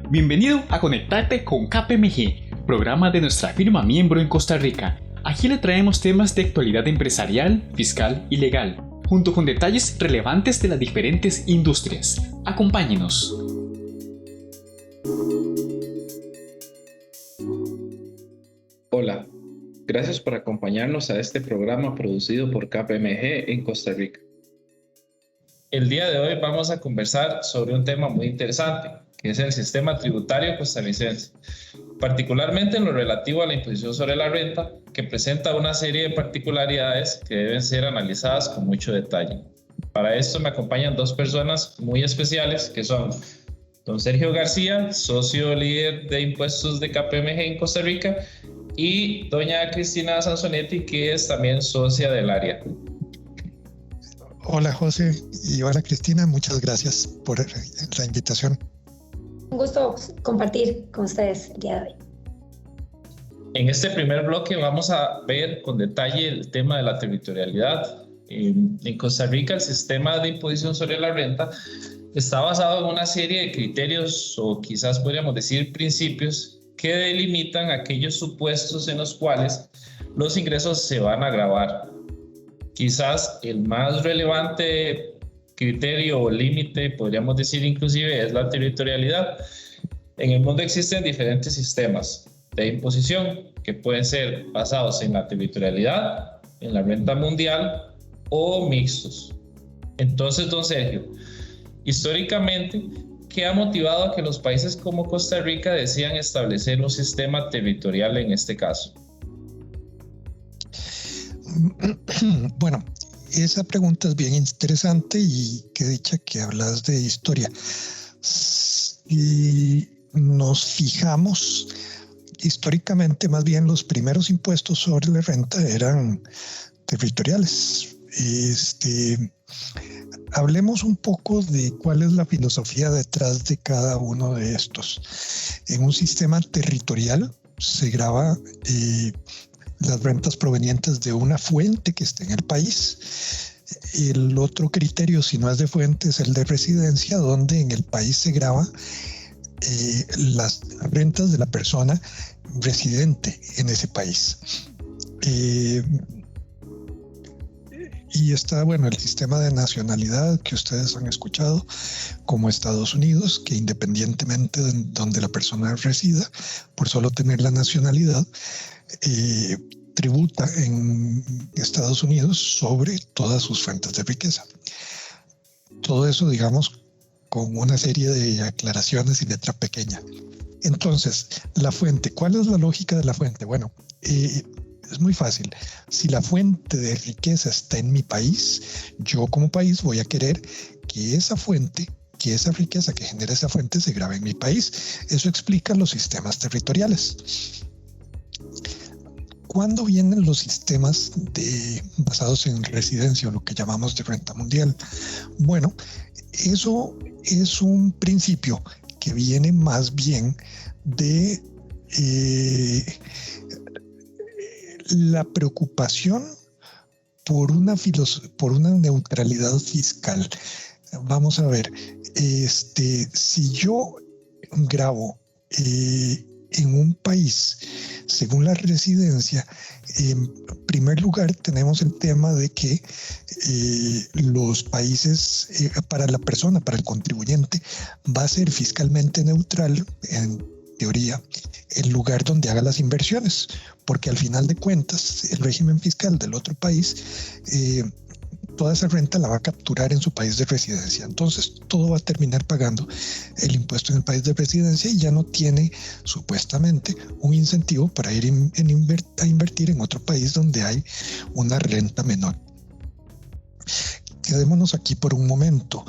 Bienvenido a Conectarte con KPMG, programa de nuestra firma miembro en Costa Rica. Aquí le traemos temas de actualidad empresarial, fiscal y legal, junto con detalles relevantes de las diferentes industrias. Acompáñenos. Hola, gracias por acompañarnos a este programa producido por KPMG en Costa Rica. El día de hoy vamos a conversar sobre un tema muy interesante, que es el sistema tributario costarricense, particularmente en lo relativo a la imposición sobre la renta, que presenta una serie de particularidades que deben ser analizadas con mucho detalle. Para esto me acompañan dos personas muy especiales, que son don Sergio García, socio líder de impuestos de KPMG en Costa Rica, y doña Cristina Sansonetti, que es también socia del área. Hola José y hola Cristina, muchas gracias por la invitación. Un gusto compartir con ustedes el día de hoy. En este primer bloque vamos a ver con detalle el tema de la territorialidad. En Costa Rica el sistema de imposición sobre la renta está basado en una serie de criterios o quizás podríamos decir principios que delimitan aquellos supuestos en los cuales los ingresos se van a gravar. Quizás el más relevante criterio o límite, podríamos decir inclusive, es la territorialidad. En el mundo existen diferentes sistemas de imposición que pueden ser basados en la territorialidad, en la renta mundial o mixtos. Entonces, don Sergio, históricamente, ¿qué ha motivado a que los países como Costa Rica decidan establecer un sistema territorial en este caso? Bueno, esa pregunta es bien interesante y qué dicha que hablas de historia. Si nos fijamos históricamente, más bien los primeros impuestos sobre la renta eran territoriales. Hablemos un poco de cuál es la filosofía detrás de cada uno de estos. En un sistema territorial se grava las rentas provenientes de una fuente que esté en el país. El otro criterio, si no es de fuente, es el de residencia, donde en el país se grava las rentas de la persona residente en ese país. Y está, bueno, el sistema de nacionalidad que ustedes han escuchado, como Estados Unidos, que independientemente de donde la persona resida, por solo tener la nacionalidad, tributa en Estados Unidos sobre todas sus fuentes de riqueza. Todo eso, digamos, con una serie de aclaraciones y letra pequeña. Entonces, la fuente, ¿cuál es la lógica de la fuente? Bueno, es muy fácil. Si la fuente de riqueza está en mi país, yo como país voy a querer que esa fuente, que esa riqueza que genera esa fuente se grabe en mi país. Eso explica los sistemas territoriales. ¿Cuándo vienen los sistemas basados en residencia o lo que llamamos de renta mundial? Bueno, eso es un principio que viene más bien de la preocupación por una neutralidad fiscal. Vamos a ver, si yo grabo en un país según la residencia, en primer lugar tenemos el tema de que los países, para la persona, para el contribuyente, va a ser fiscalmente neutral, en teoría, el lugar donde haga las inversiones, porque al final de cuentas el régimen fiscal del otro país, toda esa renta la va a capturar en su país de residencia. Entonces todo va a terminar pagando el impuesto en el país de residencia y ya no tiene supuestamente un incentivo para ir a invertir en otro país donde hay una renta menor. Quedémonos aquí por un momento.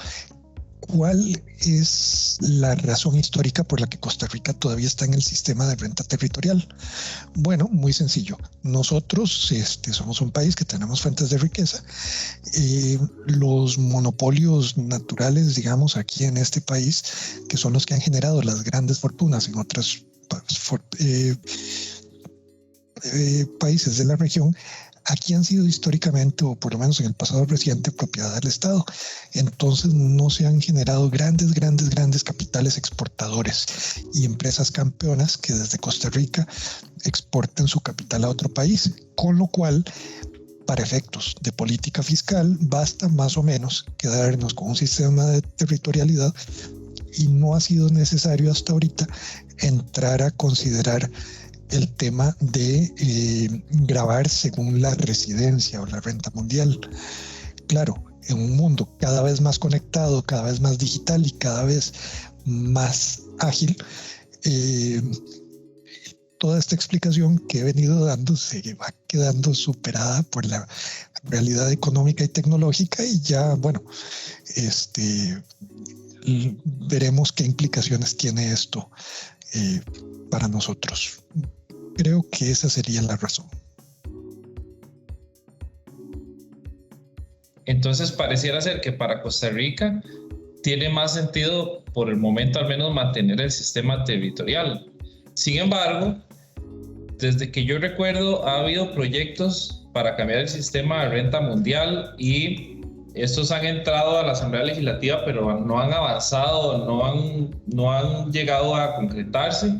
¿Cuál es la razón histórica por la que Costa Rica todavía está en el sistema de renta territorial? Bueno, muy sencillo. Nosotros somos un país que tenemos fuentes de riqueza. Los monopolios naturales, digamos, aquí en este país, que son los que han generado las grandes fortunas en otros países de la región, aquí han sido históricamente, o por lo menos en el pasado reciente, propiedad del Estado. Entonces no se han generado grandes capitales exportadores y empresas campeonas que desde Costa Rica exporten su capital a otro país, con lo cual, para efectos de política fiscal, basta más o menos quedarnos con un sistema de territorialidad y no ha sido necesario hasta ahorita entrar a considerar el tema de gravar según la residencia o la renta mundial. Claro, en un mundo cada vez más conectado, cada vez más digital y cada vez más ágil, toda esta explicación que he venido dando se va quedando superada por la realidad económica y tecnológica y ya, bueno, veremos qué implicaciones tiene esto para nosotros. Creo que esa sería la razón. Entonces pareciera ser que para Costa Rica tiene más sentido por el momento al menos mantener el sistema territorial. Sin embargo, desde que yo recuerdo ha habido proyectos para cambiar el sistema de renta mundial y estos han entrado a la Asamblea Legislativa pero no han avanzado, no han llegado a concretarse.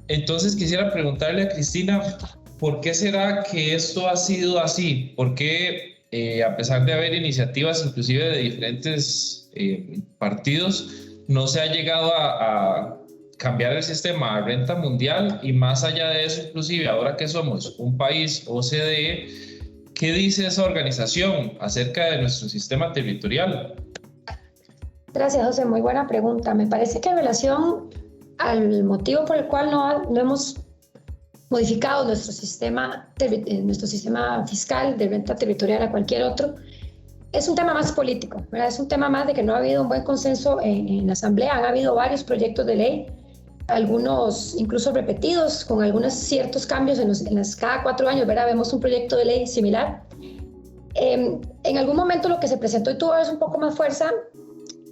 Entonces quisiera preguntarle a Cristina, ¿por qué será que esto ha sido así? ¿Por qué a pesar de haber iniciativas inclusive de diferentes partidos, no se ha llegado a cambiar el sistema de renta mundial? Y más allá de eso, inclusive ahora que somos un país OCDE, ¿qué dice esa organización acerca de nuestro sistema territorial? Gracias, José. Muy buena pregunta. Me parece que en relación al motivo por el cual no hemos modificado nuestro sistema fiscal de renta territorial a cualquier otro, es un tema más político, ¿verdad? Es un tema más de que no ha habido un buen consenso en la Asamblea. Han habido varios proyectos de ley, algunos incluso repetidos, con algunos ciertos cambios cada 4 años, ¿verdad? Vemos un proyecto de ley similar. En algún momento lo que se presentó y tuvo es un poco más fuerza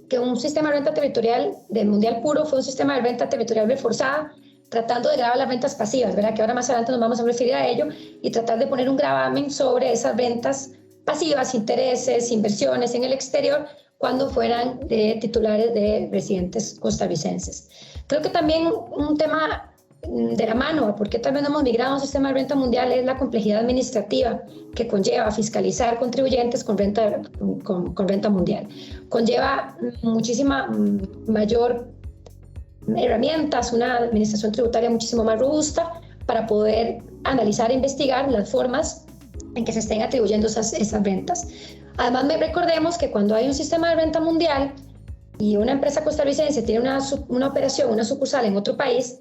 que un sistema de renta territorial de mundial puro. Fue un sistema de renta territorial reforzada, tratando de gravar las rentas pasivas, ¿verdad? Que ahora más adelante nos vamos a referir a ello, y tratar de poner un gravamen sobre esas rentas pasivas, intereses, inversiones en el exterior, cuando fueran de titulares de residentes costarricenses. Creo que también un tema de la mano, porque también hemos migrado a un sistema de renta mundial, es la complejidad administrativa que conlleva fiscalizar contribuyentes con renta mundial. Conlleva muchísima mayor herramientas, una administración tributaria muchísimo más robusta para poder analizar e investigar las formas en que se estén atribuyendo esas rentas. Además, recordemos que cuando hay un sistema de renta mundial y una empresa costarricense tiene una operación, una sucursal en otro país,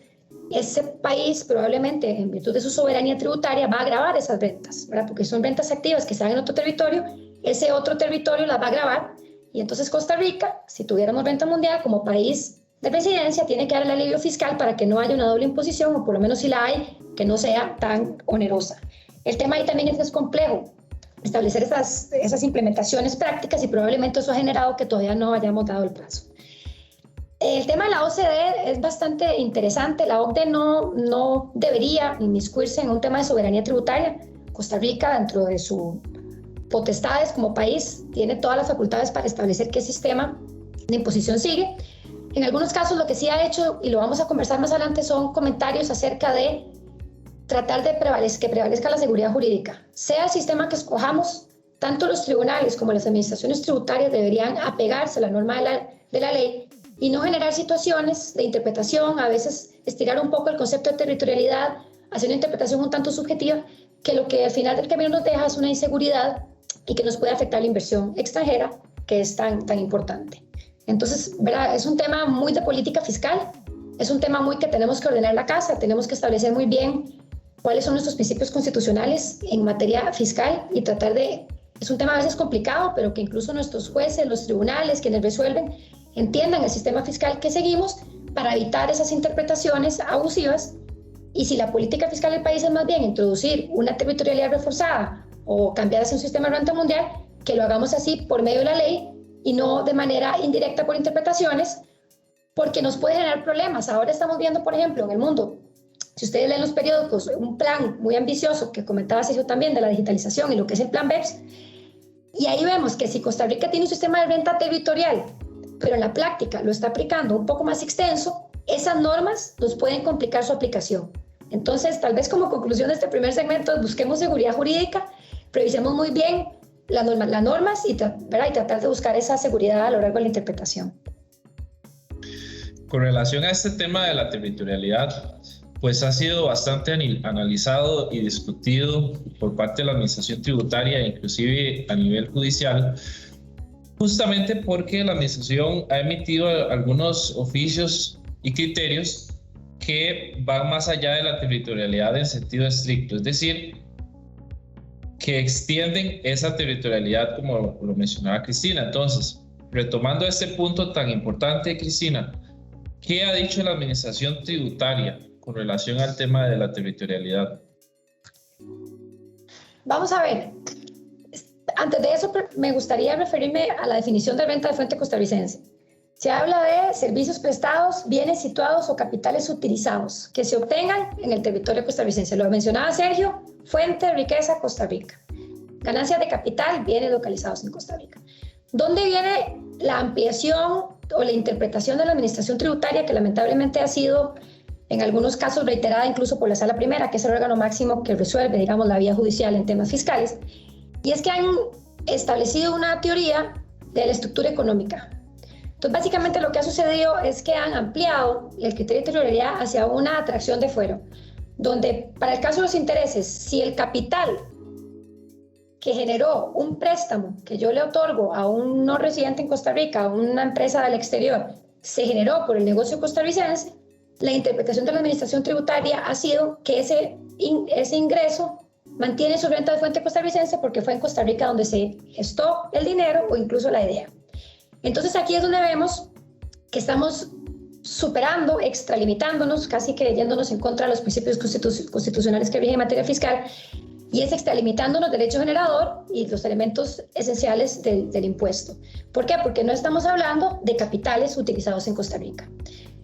ese país probablemente, en virtud de su soberanía tributaria, va a gravar esas rentas, ¿verdad? Porque son rentas activas que están en otro territorio, ese otro territorio las va a gravar, y entonces Costa Rica, si tuviéramos renta mundial como país de residencia, tiene que dar el alivio fiscal para que no haya una doble imposición, o por lo menos si la hay, que no sea tan onerosa. El tema ahí también es complejo, establecer esas implementaciones prácticas, y probablemente eso ha generado que todavía no hayamos dado el paso. El tema de la OCDE es bastante interesante. La OCDE no debería inmiscuirse en un tema de soberanía tributaria. Costa Rica, dentro de sus potestades como país, tiene todas las facultades para establecer qué sistema de imposición sigue. En algunos casos lo que sí ha hecho, y lo vamos a conversar más adelante, son comentarios acerca de tratar de que prevalezca la seguridad jurídica. Sea el sistema que escojamos, tanto los tribunales como las administraciones tributarias deberían apegarse a la norma de la ley y no generar situaciones de interpretación, a veces estirar un poco el concepto de territorialidad, hacer una interpretación un tanto subjetiva, que lo que al final del camino nos deja es una inseguridad y que nos puede afectar la inversión extranjera, que es tan importante. Entonces, ¿verdad? Es un tema muy de política fiscal, es un tema muy que tenemos que ordenar la casa, tenemos que establecer muy bien cuáles son nuestros principios constitucionales en materia fiscal y tratar de... Es un tema a veces complicado, pero que incluso nuestros jueces, los tribunales, quienes resuelven, entiendan el sistema fiscal que seguimos para evitar esas interpretaciones abusivas. Y si la política fiscal del país es más bien introducir una territorialidad reforzada o cambiar hacia un sistema de renta mundial, que lo hagamos así por medio de la ley y no de manera indirecta por interpretaciones, porque nos puede generar problemas. Ahora estamos viendo, por ejemplo, en el mundo Si ustedes leen los periódicos, un plan muy ambicioso que comentaba Sergio también de la digitalización y lo que es el plan BEPS, y ahí vemos que si Costa Rica tiene un sistema de renta territorial, pero en la práctica lo está aplicando un poco más extenso, esas normas nos pueden complicar su aplicación. Entonces, tal vez como conclusión de este primer segmento, busquemos seguridad jurídica, revisemos muy bien las normas y tratar de buscar esa seguridad a lo largo de la interpretación. Con relación a este tema de la territorialidad, pues ha sido bastante analizado y discutido por parte de la Administración Tributaria, inclusive a nivel judicial, justamente porque la Administración ha emitido algunos oficios y criterios que van más allá de la territorialidad en sentido estricto, es decir, que extienden esa territorialidad como lo mencionaba Cristina. Entonces, retomando este punto tan importante, Cristina, ¿qué ha dicho la Administración Tributaria con relación al tema de la territorialidad? Vamos a ver, antes de eso me gustaría referirme a la definición de renta de fuente costarricense. Se habla de servicios prestados, bienes situados o capitales utilizados que se obtengan en el territorio costarricense. Lo mencionaba Sergio, fuente de riqueza Costa Rica. Ganancias de capital, bienes localizados en Costa Rica. ¿Dónde viene la ampliación o la interpretación de la Administración Tributaria que lamentablemente ha sido en algunos casos reiterada incluso por la Sala Primera, que es el órgano máximo que resuelve, digamos, la vía judicial en temas fiscales? Y es que han establecido una teoría de la estructura económica. Entonces, básicamente lo que ha sucedido es que han ampliado el criterio de territorialidad hacia una atracción de fuero, donde para el caso de los intereses, si el capital que generó un préstamo que yo le otorgo a un no residente en Costa Rica, a una empresa del exterior, se generó por el negocio costarricense, la interpretación de la Administración Tributaria ha sido que ese ingreso mantiene su renta de fuente costarricense porque fue en Costa Rica donde se gestó el dinero o incluso la idea. Entonces aquí es donde vemos que estamos superando, extralimitándonos, casi que yéndonos en contra de los principios constitucionales que rigen en materia fiscal, y es extralimitándonos del derecho generador y los elementos esenciales del impuesto. ¿Por qué? Porque no estamos hablando de capitales utilizados en Costa Rica.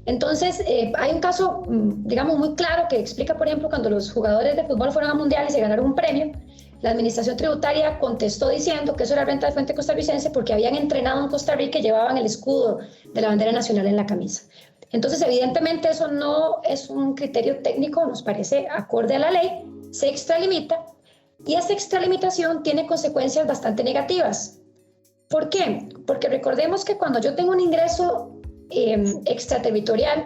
Entonces, hay un caso, digamos, muy claro que explica, por ejemplo, cuando los jugadores de fútbol fueron a mundiales y se ganaron un premio, la Administración Tributaria contestó diciendo que eso era renta de fuente costarricense porque habían entrenado en Costa Rica y llevaban el escudo de la bandera nacional en la camisa. Entonces, evidentemente, eso no es un criterio técnico, nos parece acorde a la ley, se extralimita, y esta extralimitación tiene consecuencias bastante negativas. ¿Por qué? Porque recordemos que cuando yo tengo un ingreso extraterritorial,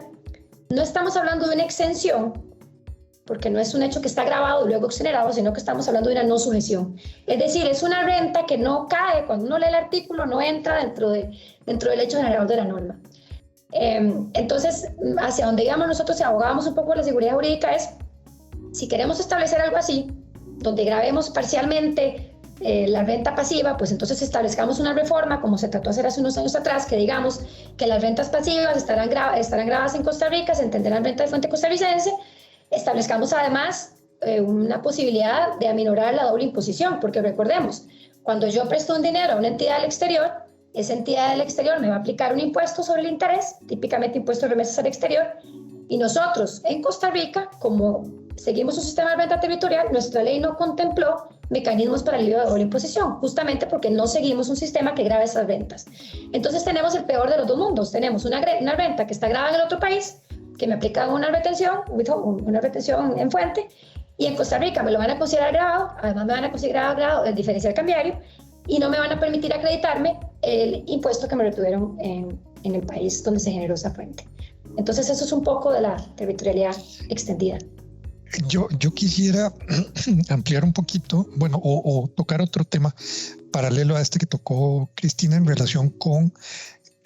no estamos hablando de una exención, porque no es un hecho que está grabado y luego exonerado, sino que estamos hablando de una no sujeción. Es decir, es una renta que no cae, cuando uno lee el artículo, no entra dentro del hecho generador de la norma. Entonces, hacia donde digamos nosotros, si abogábamos un poco de la seguridad jurídica, es si queremos establecer algo así, donde gravemos parcialmente la renta pasiva, pues entonces establezcamos una reforma, como se trató de hacer hace unos años atrás, que digamos que las rentas pasivas estarán grabadas en Costa Rica, se entenderán renta de fuente costarricense. Establezcamos además una posibilidad de aminorar la doble imposición, porque recordemos, cuando yo presto un dinero a una entidad del exterior, esa entidad del exterior me va a aplicar un impuesto sobre el interés, típicamente impuesto de remesas al exterior, y nosotros en Costa Rica, como seguimos un sistema de renta territorial, nuestra ley no contempló mecanismos para el alivio de doble imposición, justamente porque no seguimos un sistema que grave esas rentas. Entonces tenemos el peor de los dos mundos, tenemos una renta que está grabada en el otro país, que me aplican una retención en fuente, y en Costa Rica me lo van a considerar grabado, además me van a considerar grabado el diferencial cambiario, y no me van a permitir acreditarme el impuesto que me retuvieron en el país donde se generó esa fuente. Entonces eso es un poco de la territorialidad extendida. Yo quisiera ampliar un poquito, bueno, o tocar otro tema paralelo a este que tocó Cristina en relación con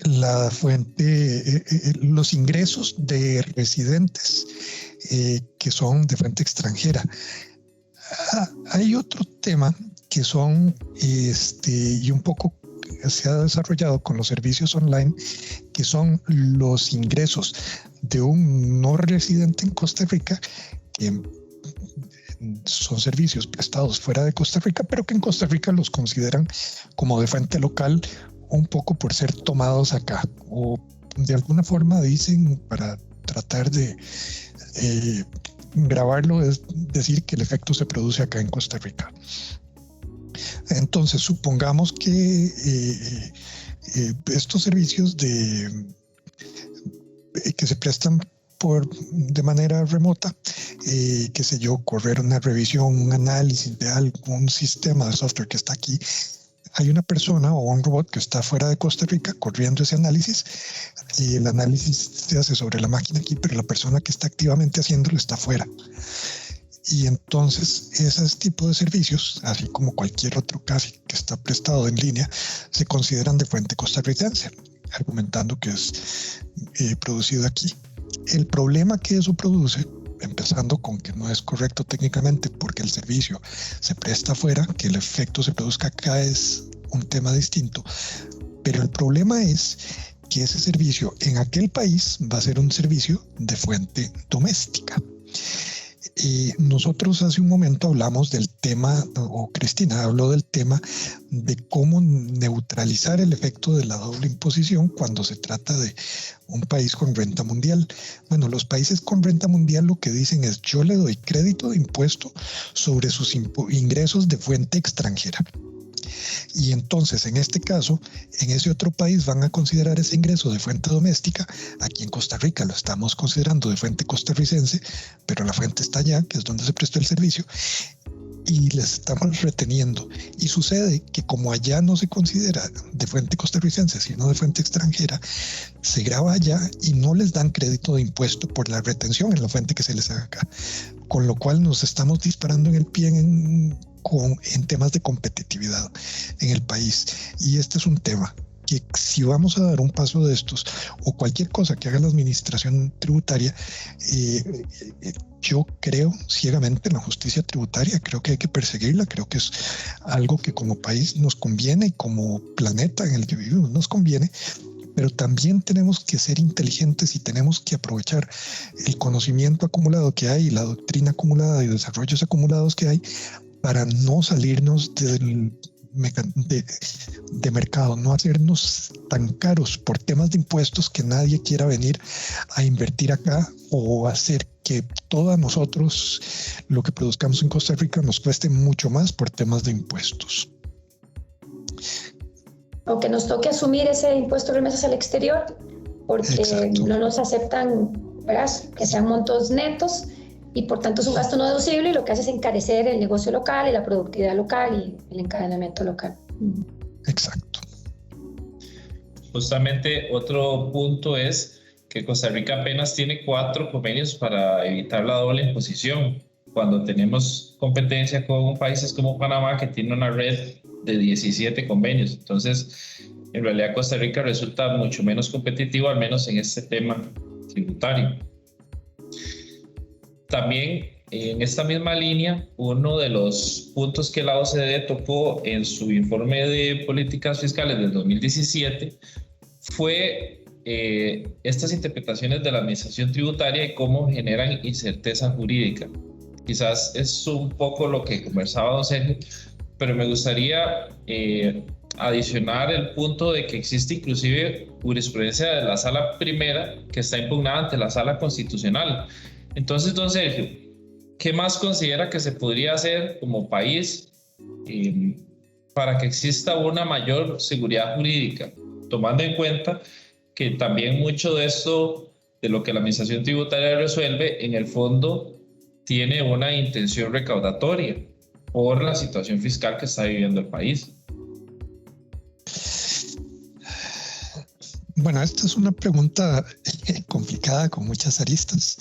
la fuente, los ingresos de residentes que son de fuente extranjera. Hay otro tema que son, y un poco se ha desarrollado con los servicios online, que son los ingresos de un no residente en Costa Rica, que son servicios prestados fuera de Costa Rica, pero que en Costa Rica los consideran como de fuente local, un poco por ser tomados acá, o de alguna forma dicen para tratar de grabarlo es decir que el efecto se produce acá en Costa Rica. Entonces, supongamos que estos servicios que se prestan de manera remota, qué sé yo, correr una revisión, un análisis de algún sistema de software que está aquí, hay una persona o un robot que está fuera de Costa Rica corriendo ese análisis, y el análisis se hace sobre la máquina aquí, pero la persona que está activamente haciéndolo está fuera. Y entonces esos tipos de servicios, así como cualquier otro casi que está prestado en línea, se consideran de fuente costarricense, argumentando que es producido aquí. El problema que eso produce, empezando con que no es correcto técnicamente porque el servicio se presta afuera, que el efecto se produzca acá es un tema distinto, pero el problema es que ese servicio en aquel país va a ser un servicio de fuente doméstica. Nosotros hace un momento hablamos del tema, o Cristina habló del tema de cómo neutralizar el efecto de la doble imposición cuando se trata de un país con renta mundial. Bueno, los países con renta mundial lo que dicen es: yo le doy crédito de impuesto sobre sus ingresos de fuente extranjera. Y entonces, en este caso, en ese otro país van a considerar ese ingreso de fuente doméstica. Aquí en Costa Rica lo estamos considerando de fuente costarricense, pero la fuente está allá, que es donde se prestó el servicio, y les estamos reteniendo. Y sucede que como allá no se considera de fuente costarricense, sino de fuente extranjera, se graba allá y no les dan crédito de impuesto por la retención en la fuente que se les haga acá. Con lo cual nos estamos disparando en el pie en temas de competitividad en el país. Y este es un tema que, si vamos a dar un paso de estos o cualquier cosa que haga la administración tributaria, yo creo ciegamente en la justicia tributaria. Creo que hay que perseguirla, creo que es algo que como país nos conviene y como planeta en el que vivimos nos conviene, pero también tenemos que ser inteligentes y tenemos que aprovechar el conocimiento acumulado que hay, la doctrina acumulada y desarrollos acumulados que hay, para no salirnos de mercado, no hacernos tan caros por temas de impuestos que nadie quiera venir a invertir acá, o hacer que todos nosotros lo que produzcamos en Costa Rica nos cueste mucho más por temas de impuestos. O que nos toque asumir ese impuesto de remesas al exterior porque Exacto. No nos aceptan, ¿verdad?, que sean montos netos, y por tanto es un gasto no deducible, y lo que hace es encarecer el negocio local y la productividad local y el encadenamiento local. Exacto. Justamente otro punto es que Costa Rica apenas tiene 4 convenios para evitar la doble imposición, cuando tenemos competencia con países como Panamá, que tiene una red de 17 convenios. Entonces, en realidad Costa Rica resulta mucho menos competitivo, al menos en este tema tributario. También, en esta misma línea, uno de los puntos que la OCDE tocó en su informe de políticas fiscales del 2017 fue estas interpretaciones de la administración tributaria y cómo generan incerteza jurídica. Quizás es un poco lo que conversaba don Sergio, pero me gustaría adicionar el punto de que existe inclusive jurisprudencia de la Sala Primera que está impugnada ante la Sala Constitucional. Entonces, don Sergio, ¿qué más considera que se podría hacer como país para que exista una mayor seguridad jurídica, tomando en cuenta que también mucho de esto, de lo que la administración tributaria resuelve, en el fondo tiene una intención recaudatoria por la situación fiscal que está viviendo el país? Bueno, esta es una pregunta complicada con muchas aristas.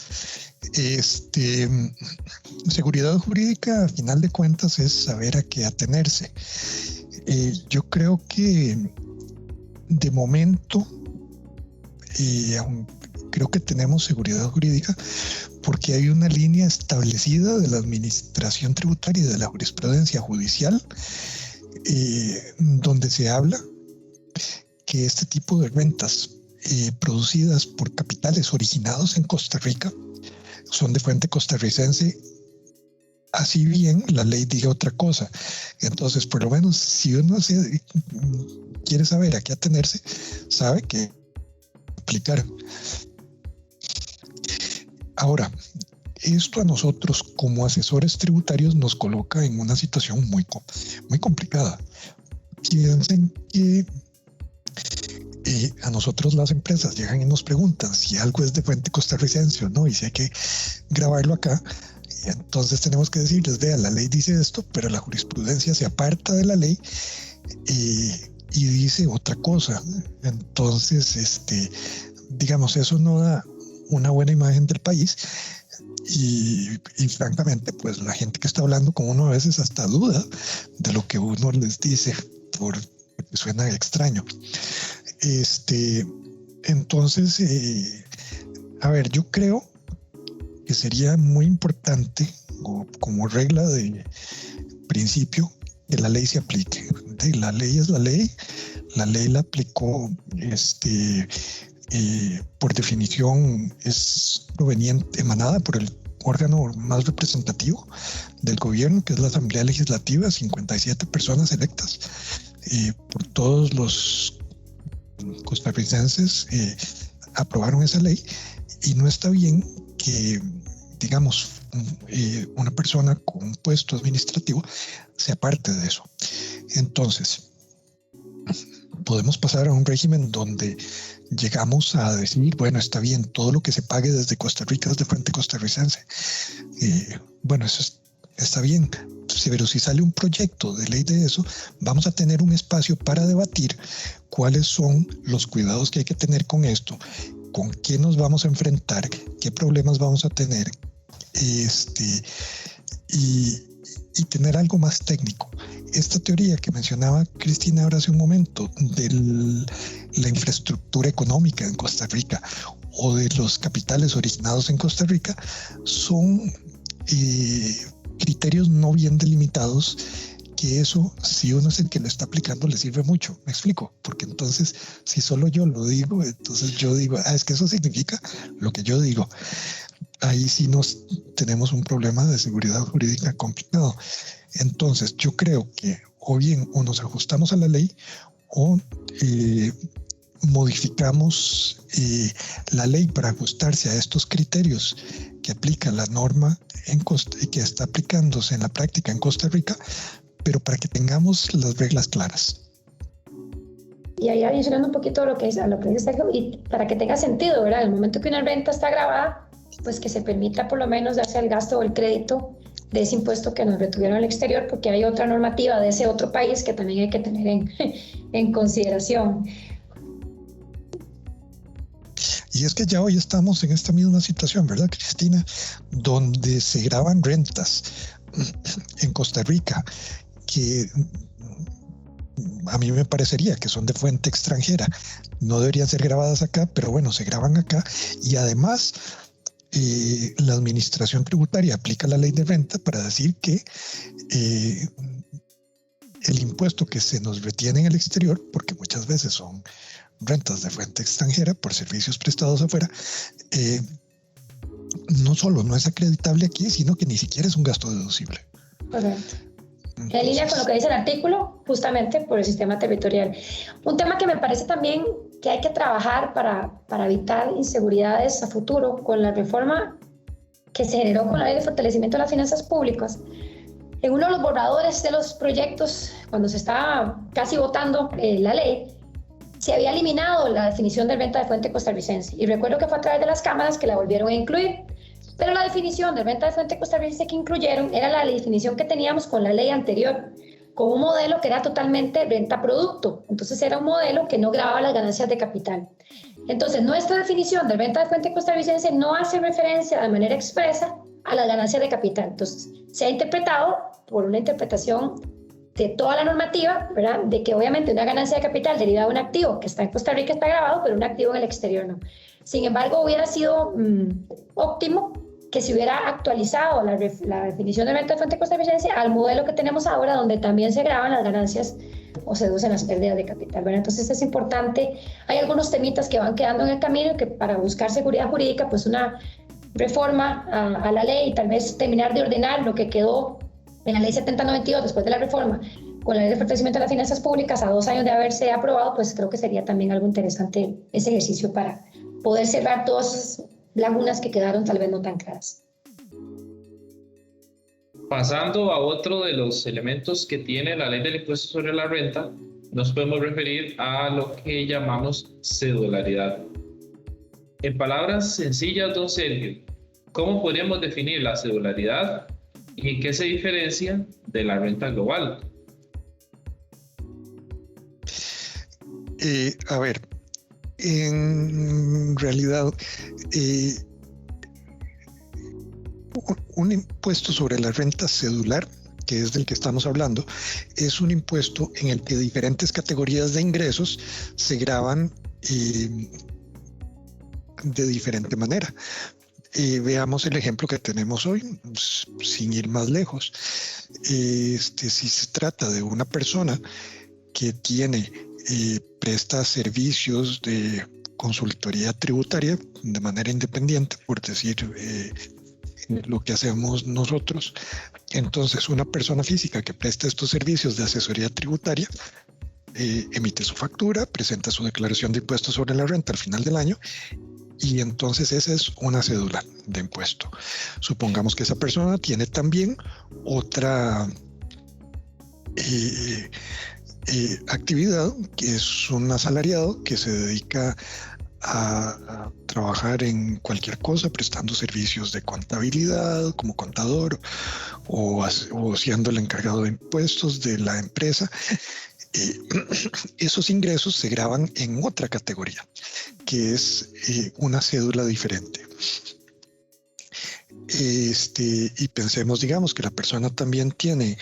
Seguridad jurídica, a final de cuentas, es saber a qué atenerse. Yo creo que de momento creo que tenemos seguridad jurídica porque hay una línea establecida de la administración tributaria y de la jurisprudencia judicial donde se habla que este tipo de rentas producidas por capitales originados en Costa Rica son de fuente costarricense, así bien la ley diga otra cosa. Entonces, por lo menos, si uno quiere saber a qué atenerse, sabe que aplicar. Ahora, esto a nosotros como asesores tributarios nos coloca en una situación muy complicada. Piensen que a nosotros las empresas llegan y nos preguntan si algo es de fuente costarricense o no, y si hay que grabarlo acá. Y entonces tenemos que decirles, vea, la ley dice esto, pero la jurisprudencia se aparta de la ley y dice otra cosa. Entonces, digamos, eso no da una buena imagen del país. Y francamente, pues la gente que está hablando con uno a veces hasta duda de lo que uno les dice porque suena extraño. Entonces, a ver, yo creo que sería muy importante, como regla de principio, que la ley se aplique. La ley es la ley la aplicó, por definición es proveniente, emanada por el órgano más representativo del gobierno, que es la Asamblea Legislativa, 57 personas electas por todos los costarricenses aprobaron esa ley, y no está bien que, digamos, una persona con un puesto administrativo se aparte de eso. Entonces, podemos pasar a un régimen donde llegamos a decir, bueno, está bien, todo lo que se pague desde Costa Rica es de fuente costarricense. Bueno, eso está bien, pero si sale un proyecto de ley de eso, vamos a tener un espacio para debatir cuáles son los cuidados que hay que tener con esto, con qué nos vamos a enfrentar, qué problemas vamos a tener, y tener algo más técnico. Esta teoría que mencionaba Cristina ahora hace un momento de la infraestructura económica en Costa Rica o de los capitales originados en Costa Rica son criterios no bien delimitados, que eso, si uno es el que lo está aplicando, le sirve mucho. ¿Me explico? Porque entonces, si solo yo lo digo, entonces yo digo, es que eso significa lo que yo digo. Ahí sí tenemos un problema de seguridad jurídica complicado. Entonces, yo creo que o bien o nos ajustamos a la ley o modificamos la ley para ajustarse a estos criterios que aplica la norma que está aplicándose en la práctica en Costa Rica, pero para que tengamos las reglas claras. Y ahí adicionando un poquito a lo que dice Sergio, y para que tenga sentido, ¿verdad? En el momento que una renta está grabada, pues que se permita por lo menos darse el gasto o el crédito de ese impuesto que nos retuvieron al exterior, porque hay otra normativa de ese otro país que también hay que tener en consideración. Y es que ya hoy estamos en esta misma situación, ¿verdad, Cristina? Donde se graban rentas en Costa Rica que a mí me parecería que son de fuente extranjera. No deberían ser grabadas acá, pero bueno, se graban acá. Y además, la administración tributaria aplica la ley de renta para decir que el impuesto que se nos retiene en el exterior, porque muchas veces son rentas de fuente extranjera por servicios prestados afuera, no solo no es acreditable aquí, sino que ni siquiera es un gasto deducible. Correcto. En línea con lo que dice el artículo, justamente por el sistema territorial. Un tema que me parece también que hay que trabajar para evitar inseguridades a futuro con la reforma que se generó con la ley de fortalecimiento de las finanzas públicas. En uno de los borradores de los proyectos, cuando se estaba casi votando la ley, se había eliminado la definición de renta de fuente costarricense. Y recuerdo que fue a través de las cámaras que la volvieron a incluir. Pero la definición de renta de fuente costarricense que incluyeron era la definición que teníamos con la ley anterior, con un modelo que era totalmente renta-producto. Entonces era un modelo que no gravaba las ganancias de capital. Entonces nuestra definición de renta de fuente costarricense no hace referencia de manera expresa a las ganancias de capital. Entonces se ha interpretado por una interpretación de toda la normativa, ¿verdad? De que obviamente una ganancia de capital derivada de un activo que está en Costa Rica está gravado, pero un activo en el exterior no. Sin embargo, hubiera sido óptimo que se hubiera actualizado la definición de renta de fuente costarricense al modelo que tenemos ahora, donde también se graban las ganancias o se deducen las pérdidas de capital, ¿verdad? Entonces es importante, hay algunos temitas que van quedando en el camino y que para buscar seguridad jurídica, pues una reforma a la ley y tal vez terminar de ordenar lo que quedó en la ley 7092 después de la reforma con la ley de fortalecimiento de las finanzas públicas a 2 años de haberse aprobado, pues creo que sería también algo interesante ese ejercicio para poder cerrar todas esas lagunas que quedaron tal vez no tan claras. Pasando a otro de los elementos que tiene la ley del impuesto sobre la renta, nos podemos referir a lo que llamamos cedularidad. En palabras sencillas, don Sergio, ¿cómo podríamos definir la cedularidad y en qué se diferencia de la renta global? A ver, en realidad, un impuesto sobre la renta cedular, que es del que estamos hablando, es un impuesto en el que diferentes categorías de ingresos se gravan de diferente manera. Veamos el ejemplo que tenemos hoy, sin ir más lejos. Si se trata de una persona que presta servicios de consultoría tributaria de manera independiente, por decir lo que hacemos nosotros, entonces una persona física que presta estos servicios de asesoría tributaria emite su factura, presenta su declaración de impuestos sobre la renta al final del año, y entonces esa es una cédula de impuesto. Supongamos que esa persona tiene también otra actividad, que es un asalariado que se dedica a trabajar en cualquier cosa, prestando servicios de contabilidad como contador o siendo el encargado de impuestos de la empresa. Esos ingresos se graban en otra categoría, que es una cédula diferente. Y pensemos, digamos, que la persona también tiene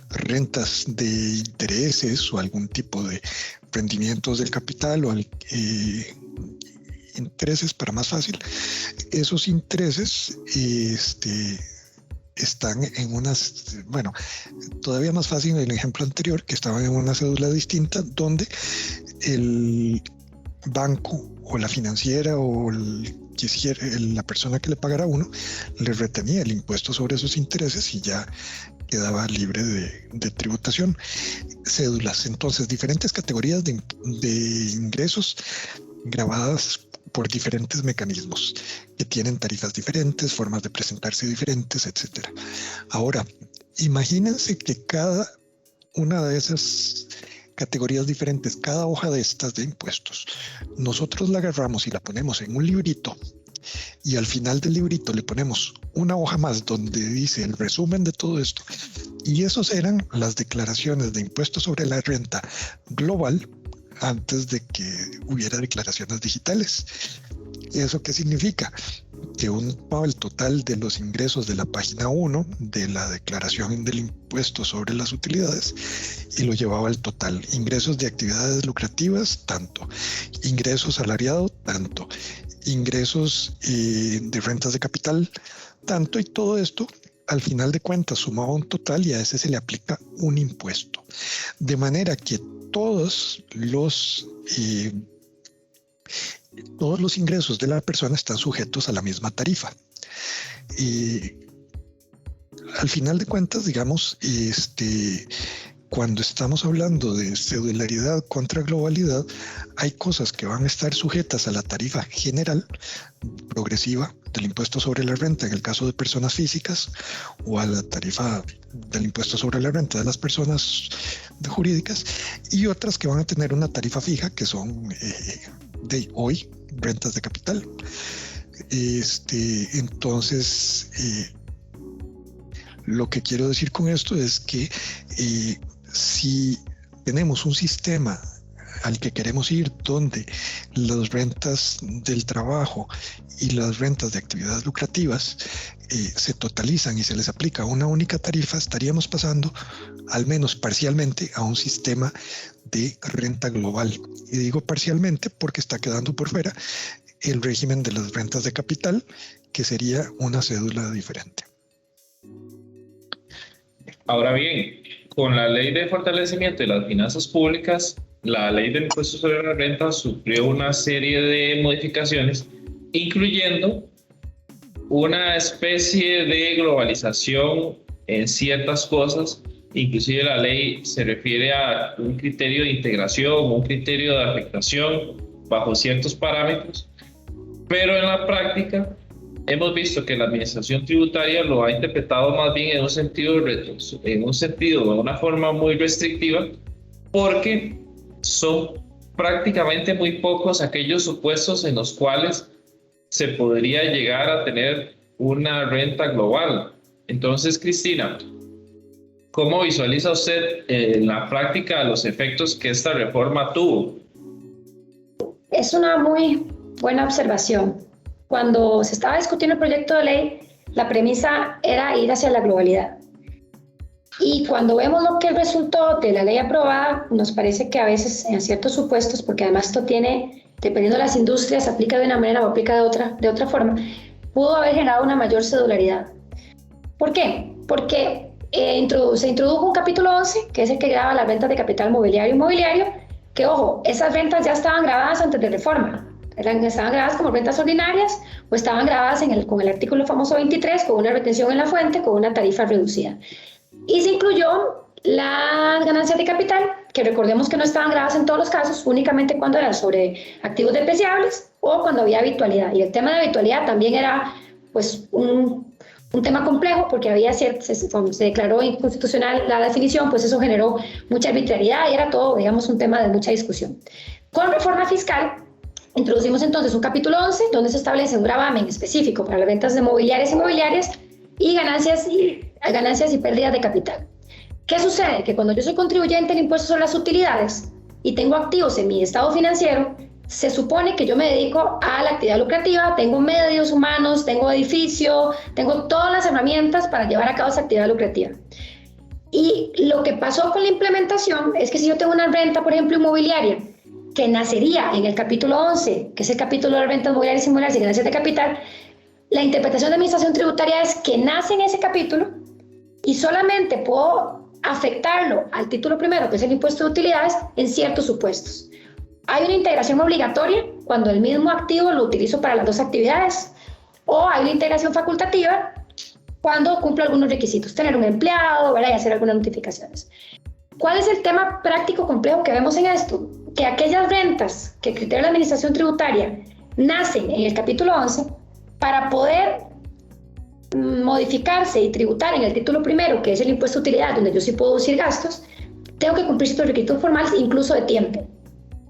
rentas de intereses o algún tipo de rendimientos del capital o intereses, para más fácil. Esos intereses están en unas, bueno, todavía más fácil en el ejemplo anterior, que estaban en una cédula distinta, donde el banco o la financiera o la persona que le pagara a uno le retenía el impuesto sobre esos intereses y ya quedaba libre de tributación. Cédulas, entonces, diferentes categorías de ingresos grabadas por diferentes mecanismos que tienen tarifas diferentes, formas de presentarse diferentes, etc. Ahora, imagínense que cada una de esas categorías diferentes, cada hoja de estas de impuestos, nosotros la agarramos y la ponemos en un librito, y al final del librito le ponemos una hoja más donde dice el resumen de todo esto, y esos eran las declaraciones de impuestos sobre la renta global antes de que hubiera declaraciones digitales. ¿Eso qué significa? Que uno tomaba el total de los ingresos de la página 1 de la declaración del impuesto sobre las utilidades y lo llevaba al total. Ingresos de actividades lucrativas, tanto. Ingresos salariados, tanto. Ingresos de rentas de capital, tanto. Y todo esto, al final de cuentas, sumaba un total y a ese se le aplica un impuesto. De manera que todos los ingresos de la persona están sujetos a la misma tarifa. Al final de cuentas, digamos, cuando estamos hablando de cedularidad contra globalidad, hay cosas que van a estar sujetas a la tarifa general progresiva del impuesto sobre la renta en el caso de personas físicas, o a la tarifa del impuesto sobre la renta de las personas jurídicas, y otras que van a tener una tarifa fija, que son de hoy rentas de capital. Entonces, lo que quiero decir con esto es que si tenemos un sistema al que queremos ir, donde las rentas del trabajo y las rentas de actividades lucrativas se totalizan y se les aplica una única tarifa, estaríamos pasando, al menos parcialmente, a un sistema de renta global. Y digo parcialmente porque está quedando por fuera el régimen de las rentas de capital, que sería una cédula diferente. Ahora bien, con la Ley de Fortalecimiento de las Finanzas Públicas, la Ley del Impuesto sobre la Renta sufrió una serie de modificaciones, incluyendo una especie de globalización en ciertas cosas. Inclusive la ley se refiere a un criterio de integración, un criterio de afectación bajo ciertos parámetros, pero en la práctica hemos visto que la administración tributaria lo ha interpretado más bien en una forma muy restrictiva, porque son prácticamente muy pocos aquellos supuestos en los cuales se podría llegar a tener una renta global. Entonces, Cristina, ¿cómo visualiza usted en la práctica los efectos que esta reforma tuvo? Es una muy buena observación. Cuando se estaba discutiendo el proyecto de ley, la premisa era ir hacia la globalidad. Y cuando vemos lo que resultó de la ley aprobada, nos parece que a veces en ciertos supuestos, porque además esto tiene, dependiendo de las industrias, aplica de una manera o aplica de otra forma, pudo haber generado una mayor cedularidad. ¿Por qué? Porque se introdujo un capítulo 11, que es el que grava las rentas de capital mobiliario e inmobiliario, que, ojo, esas rentas ya estaban grabadas antes de reforma. Estaban grabadas como rentas ordinarias o estaban grabadas con el artículo famoso 23, con una retención en la fuente, con una tarifa reducida. Y se incluyó las ganancias de capital, que recordemos que no estaban grabadas en todos los casos, únicamente cuando eran sobre activos depreciables o cuando había habitualidad. Y el tema de habitualidad también era pues, un tema complejo, porque se declaró inconstitucional la definición, pues eso generó mucha arbitrariedad y era todo, digamos, un tema de mucha discusión. Con reforma fiscal, introducimos entonces un capítulo 11 donde se establece un gravamen específico para las ventas de mobiliarias e inmobiliarias y ganancias y pérdidas de capital. ¿Qué sucede? Que cuando yo soy contribuyente del impuesto sobre las utilidades y tengo activos en mi estado financiero, se supone que yo me dedico a la actividad lucrativa, tengo medios humanos, tengo edificio, tengo todas las herramientas para llevar a cabo esa actividad lucrativa. Y lo que pasó con la implementación es que si yo tengo una renta, por ejemplo, inmobiliaria, que nacería en el capítulo 11, que es el capítulo de rentas mobiliarias y inmobiliarias y ganancias de capital, la interpretación de administración tributaria es que nace en ese capítulo y solamente puedo afectarlo al título primero, que es el impuesto de utilidades, en ciertos supuestos. Hay una integración obligatoria cuando el mismo activo lo utilizo para las dos actividades, o hay una integración facultativa cuando cumplo algunos requisitos, tener un empleado, ¿verdad? Y hacer algunas notificaciones. ¿Cuál es el tema práctico complejo que vemos en esto? Que aquellas rentas que criterio de la administración tributaria nacen en el capítulo 11, para poder modificarse y tributar en el título primero, que es el impuesto de utilidad, donde yo sí puedo deducir gastos, tengo que cumplir ciertos requisitos formales, incluso de tiempo.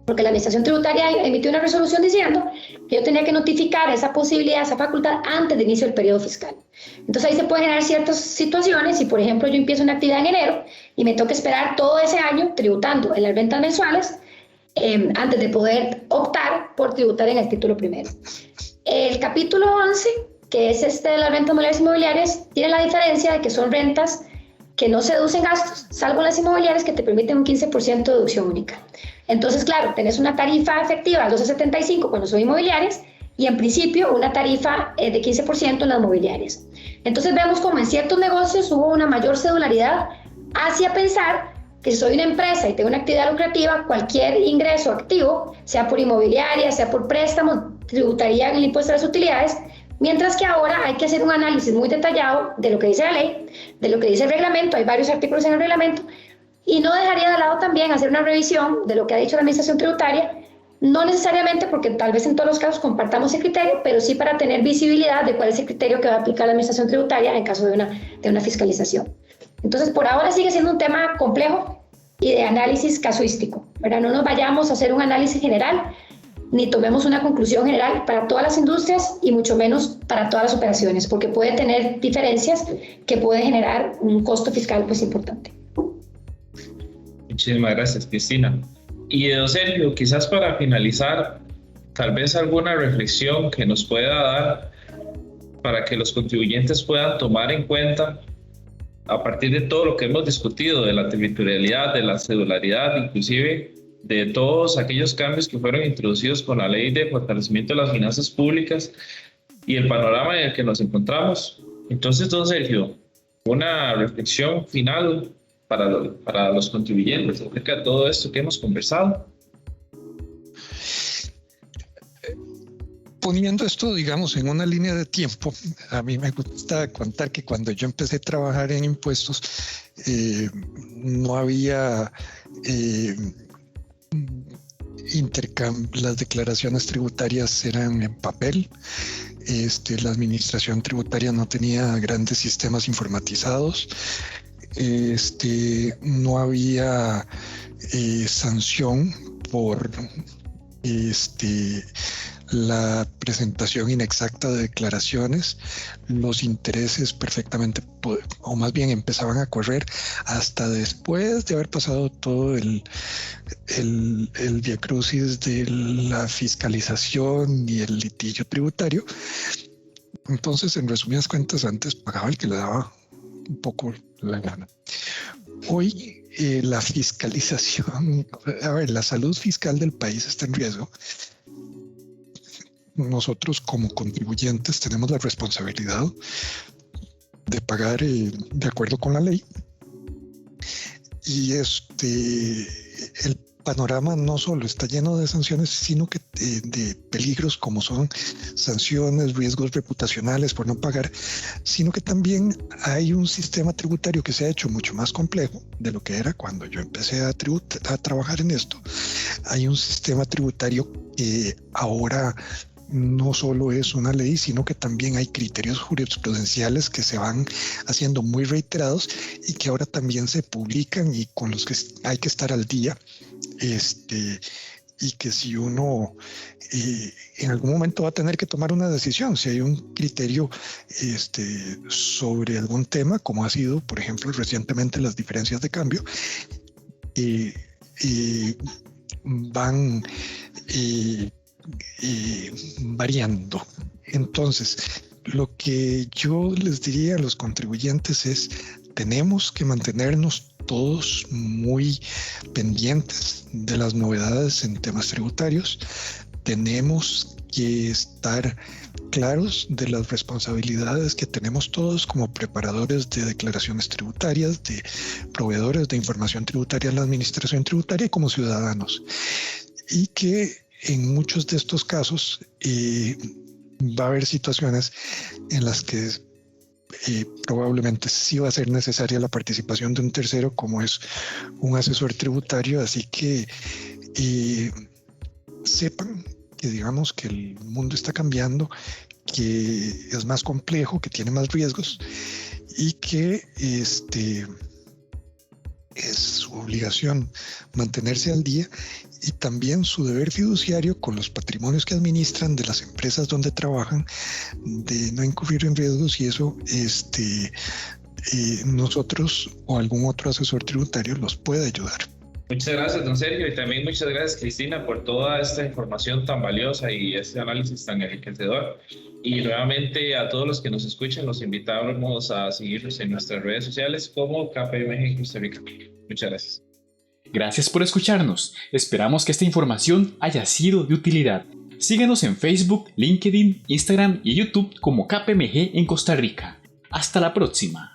Porque la administración tributaria emitió una resolución diciendo que yo tenía que notificar esa posibilidad, esa facultad, antes de inicio del periodo fiscal. Entonces ahí se pueden generar ciertas situaciones. Si por ejemplo yo empiezo una actividad en enero y me toca esperar todo ese año tributando en las rentas mensuales, antes de poder optar por tributar en el título primero. El capítulo 11, que es de las rentas mobiliarias e inmobiliarias, tiene la diferencia de que son rentas que no se deducen gastos, salvo las inmobiliarias que te permiten un 15% de deducción única. Entonces, claro, tenés una tarifa efectiva al 12.75 cuando son inmobiliarias y en principio una tarifa de 15% en las mobiliarias. Entonces vemos como en ciertos negocios hubo una mayor cedularidad hacia pensar que si soy una empresa y tengo una actividad lucrativa, cualquier ingreso activo, sea por inmobiliaria, sea por préstamo, tributaría en el impuesto de las utilidades, mientras que ahora hay que hacer un análisis muy detallado de lo que dice la ley, de lo que dice el reglamento, hay varios artículos en el reglamento, y no dejaría de lado también hacer una revisión de lo que ha dicho la administración tributaria, no necesariamente porque tal vez en todos los casos compartamos el criterio, pero sí para tener visibilidad de cuál es el criterio que va a aplicar la administración tributaria en caso de una fiscalización. Entonces, por ahora sigue siendo un tema complejo y de análisis casuístico, ¿verdad? No nos vayamos a hacer un análisis general, ni tomemos una conclusión general para todas las industrias y mucho menos para todas las operaciones, porque puede tener diferencias que pueden generar un costo fiscal pues importante. Muchísimas gracias, Cristina. Y don Sergio, quizás para finalizar, tal vez alguna reflexión que nos pueda dar para que los contribuyentes puedan tomar en cuenta a partir de todo lo que hemos discutido, de la territorialidad, de la cedularidad, inclusive de todos aquellos cambios que fueron introducidos con la Ley de Fortalecimiento de las Finanzas Públicas y el panorama en el que nos encontramos. Entonces, don Sergio, una reflexión final para los contribuyentes acerca de todo esto que hemos conversado. Poniendo esto, digamos, en una línea de tiempo, a mí me gusta contar que cuando yo empecé a trabajar en impuestos, no había intercambio, las declaraciones tributarias eran en papel. la administración tributaria no tenía grandes sistemas informatizados. No había sanción por la presentación inexacta de declaraciones. Los intereses perfectamente, o más bien empezaban a correr hasta después de haber pasado todo el viacrucis de la fiscalización y el litigio tributario. Entonces, en resumidas cuentas, antes pagaba el que le daba un poco la gana. Hoy la fiscalización, la salud fiscal del país está en riesgo. Nosotros como contribuyentes tenemos la responsabilidad de pagar de acuerdo con la ley. Y el panorama no solo está lleno de sanciones, sino que de peligros como son sanciones, riesgos reputacionales por no pagar, sino que también hay un sistema tributario que se ha hecho mucho más complejo de lo que era cuando yo empecé a trabajar en esto. Hay un sistema tributario que ahora no solo es una ley, sino que también hay criterios jurisprudenciales que se van haciendo muy reiterados y que ahora también se publican y con los que hay que estar al día. Y que si uno en algún momento va a tener que tomar una decisión, si hay un criterio sobre algún tema, como ha sido, por ejemplo, recientemente las diferencias de cambio, van variando. Entonces, lo que yo les diría a los contribuyentes es: tenemos que mantenernos todos muy pendientes de las novedades en temas tributarios. Tenemos que estar claros de las responsabilidades que tenemos todos como preparadores de declaraciones tributarias, de proveedores de información tributaria a la administración tributaria y como ciudadanos. Y que en muchos de estos casos va a haber situaciones en las que probablemente sí va a ser necesaria la participación de un tercero, como es un asesor tributario. Así que sepan que, digamos, que el mundo está cambiando, que es más complejo, que tiene más riesgos y que es su obligación mantenerse al día, y también su deber fiduciario con los patrimonios que administran de las empresas donde trabajan, de no incurrir en riesgos, y eso nosotros o algún otro asesor tributario los puede ayudar. Muchas gracias, don Sergio, y también muchas gracias, Cristina, por toda esta información tan valiosa y este análisis tan enriquecedor. Y nuevamente a todos los que nos escuchan, los invitamos a seguirnos en nuestras redes sociales como KPMG Costa Rica. Muchas gracias. Gracias por escucharnos. Esperamos que esta información haya sido de utilidad. Síguenos en Facebook, LinkedIn, Instagram y YouTube como KPMG en Costa Rica. Hasta la próxima.